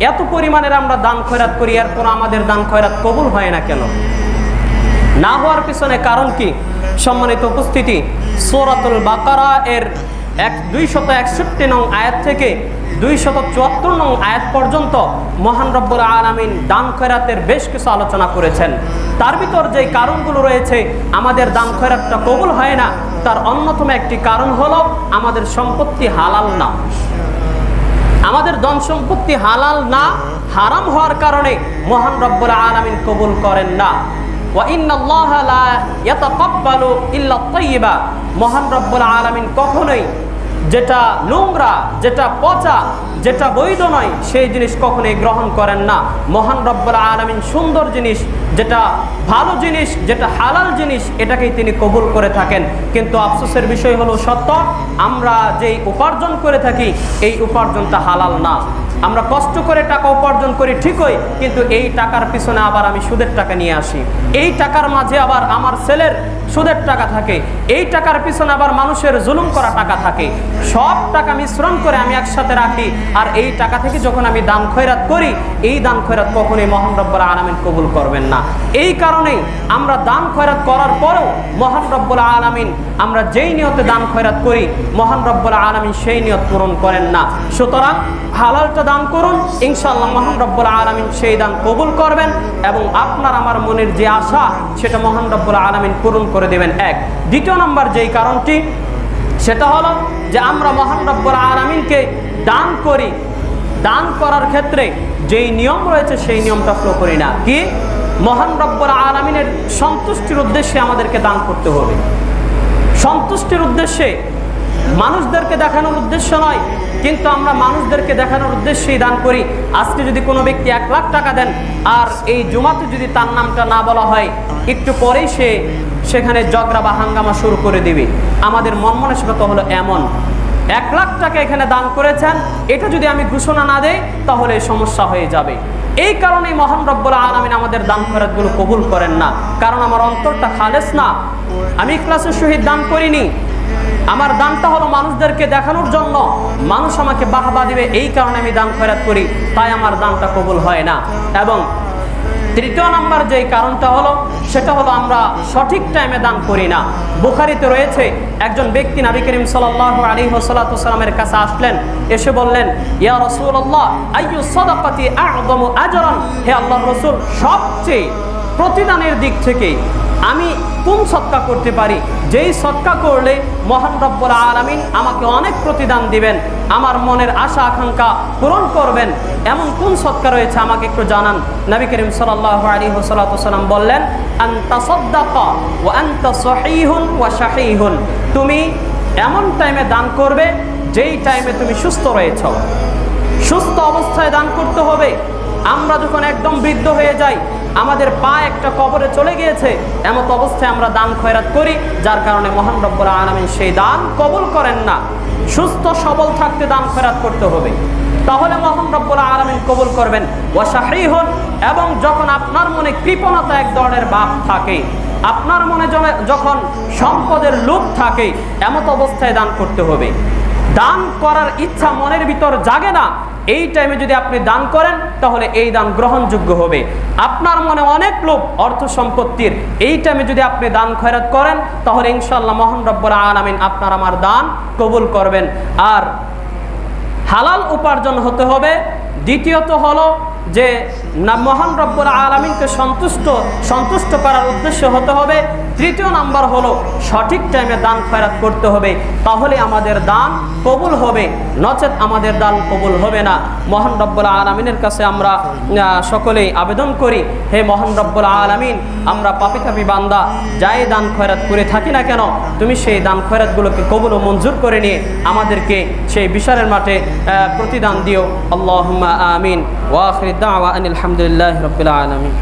এত পরিমাণের আমরা দান খয়রাত করি, এরপর আমাদের দান খয়রাত কবুল হয় না কেন? না হওয়ার পিছনে কারণ কি? সম্মানিত উপস্থিতি, সূরাতুল বাকারা এর 261 নং আয়াত থেকে 274 নং আয়াত পর্যন্ত মহান রব্বুল আলামিন দান খয়রাতের বেশ কিছু আলোচনা করেছেন। তার ভিতর যেই কারণগুলো রয়েছে আমাদের দান খয়রাতটা কবুল হয় না, তার অন্যতম একটি কারণ হলো আমাদের সম্পত্তি হালাল না। আমাদের ধন সম্পত্তি হালাল না, হারাম হওয়ার কারণে মহান রব্বুল আলামিন কবুল করেন না। ওয়া ইন্নাল্লাহা লা ইয়াতাকাব্বালু ইল্লা তাইয়্যিবা, মহান রব্বুল আলামিন কখনোই যেটা নোংরা, যেটা পচা, যেটা বৈধ নয় সেই জিনিস কখনোই গ্রহণ করেন না। মহান রব্বুল আলামিন সুন্দর জিনিস, যেটা ভালো জিনিস, যেটা হালাল জিনিস, এটাকেই তিনি কবুল করে থাকেন। কিন্তু আফসোসের বিষয় হলো সত্য, আমরা যেই উপার্জন করে থাকি এই উপার্জনটা হালাল না। আমরা কষ্ট করে টাকা উপার্জন করি ঠিকই, কিন্তু এই টাকার পিছনে আবার আমি সুদের টাকা নিয়ে আসি, এই টাকার মাঝে আবার আমার ছেলের সুদের টাকা থাকে, এই টাকার পিছনে আবার মানুষের জুলুম করা টাকা থাকে। সব টাকা মিশ্রণ করে আমি একসাথে রাখি, আর এই টাকা থেকে যখন আমি দান খয়রাত করি, এই দান খয়রাত কখনোই মহান রব্বুল আলামিন কবুল করবেন না। এই কারণেই আমরা দান খয়রাত করার পরেও মহান রব্বুল আলামিন, আমরা যেই নিয়তে দান খয়রাত করি মহান রব্বুল আলামিন সেই নিয়ত পূরণ করেন না। সুতরাং হালালটা দান করুন, ইনশাআল্লাহ মহান রব্বুল আলামিন সেই দান কবুল করবেন এবং আপনার আমার মনের যে আশা সেটা মহান রব্বুল আলামিন পূরণ করে দেবেন। এক। দ্বিতীয় নম্বর যেই কারণটি, সেটা হলো যে আমরা মহান রব্বুল আলামিনকে দান করি, দান করার ক্ষেত্রে যেই নিয়ম রয়েছে সেই নিয়মটা ফলো করি না। কি? মহান রব্বুল আলামিনের সন্তুষ্টির উদ্দেশ্যে আমাদেরকে দান করতে হবে, সন্তুষ্টির উদ্দেশ্যে, মানুষদেরকে দেখানোর উদ্দেশ্য নয়। কিন্তু আমরা মানুষদেরকে দেখানোর উদ্দেশ্যেই দান করি। আজকে যদি কোনো ব্যক্তি 1 লাখ টাকা দেন, আর এই জুমাতে যদি তার নামটা না বলা হয়, একটু পরেই সেখানে ঝগড়া বা হাঙ্গামা শুরু করে দিবে। আমাদের মন মানসিকতা হলো এমন, 1 লাখ টাকা এখানে দান করেছেন, এটা যদি আমি ঘোষণা না দেই তাহলে সমস্যা হয়ে যাবে। এই কারণেই মহান রব্বুল আলামিন আমাদের দান খয়রাতগুলো কবুল করেন না। কারণ আমার অন্তরটা খালেস না, আমি ইখলাসের সহিত দান করিনি। আমার দানটা হলো মানুষদেরকে দেখানোর জন্য, মানুষ আমাকে বাহবা দিবে, এই কারণে আমি দান খয়রাত করি, তাই আমার দানটা কবুল হয় না। এবং তৃতীয় নাম্বার যেই কারণটা হলো, সেটা হলো আমরা সঠিক টাইমে দান করি না। বুখারীতে রয়েছে, একজন ব্যক্তি নবী করিম সাল্লাল্লাহু আলাইহি ওয়াসাল্লামের কাছে আসলেন, এসে বললেন, ইয়া রাসূলুল্লাহ আইয়ু সাদাকাতি আ'যামু আজরান, হে আল্লাহর রাসূল, সবচেয়ে প্রতিদানের দিক থেকে আমি কোন সদকা করতে পারি, যেই সদকা করলে মহান রব্বুল আলামিন আমাকে অনেক প্রতিদান দিবেন, আমার মনের আশা আকাঙ্ক্ষা পূরণ করবেন, এমন কোন সদকা রয়েছে আমাকে একটু জানান। নবী করিম সাল্লাল্লাহু আলাইহি ওয়াসাল্লাম বললেন, আনতা সাদ্দাকা ওয়া আনতা সহিহুন ওয়া শাহীহুন, তুমি এমন টাইমে দান করবে যেই টাইমে তুমি সুস্থ রয়েছো। সুস্থ অবস্থায় দান করতে হবে। আমরা যখন একদম বৃদ্ধ হয়ে যাই, আমাদের পা একটা কবরে চলে গিয়েছে, এমত অবস্থায় আমরা দান খয়রাত করি, যার কারণে মহান রব্বুল আলামিন সেই দান কবুল করেন না। সুস্থ সবল থাকতে দান খয়রাত করতে হবে, তাহলে মহান রব্বুল আলামিন কবুল করবেন। ওয়া শাহীহুন, এবং যখন আপনার মনে কৃপণতা এক ধরনের ভাব থাকে, আপনার মনে যখন সম্পদের লোভ থাকে, এমত অবস্থায় দান করতে হবে। দান করার ইচ্ছা মনের ভিতর জাগে না, এই টাইমে যদি আপনি দান করেন তাহলে এই দান গ্রহণযোগ্য হবে। আপনার মনে অনেক লোভ অর্থ সম্পত্তির, এই টাইমে যদি আপনি দান খয়রাত করেন তাহলে ইনশাআল্লাহ মহান রব্বুল আলামিন আপনার আমার দান কবুল করবেন। আর হালাল উপার্জন হতে হবে। দ্বিতীয়ত হলো যে মহান রব্বুল আলামিনকে সন্তুষ্ট করার উদ্দেশ্য হতে হবে। তৃতীয় নাম্বার হলো সঠিক টাইমে দান খয়রাত করতে হবে, তাহলে আমাদের দান কবুল হবে, নচেত আমাদের দান কবুল হবে না। মহান রব্বুল আলামিনের কাছে আমরা সকলেই আবেদন করি, হে মহান রব্বুল আলামিন, আমরা পাপী তাপী বান্দা যাই দান খয়রাত করে থাকি না কেন, তুমি সেই দান খয়রাতগুলোকে কবুল ও মঞ্জুর করে নিয়ে আমাদেরকে সেই বিচারের মাঠে প্রতিদান দিও। আল্লাহুম্মা আমিন। ওয়া আখিরু দাওয়া আনিল হামদুলিল্লাহি রাব্বিল আলামিন।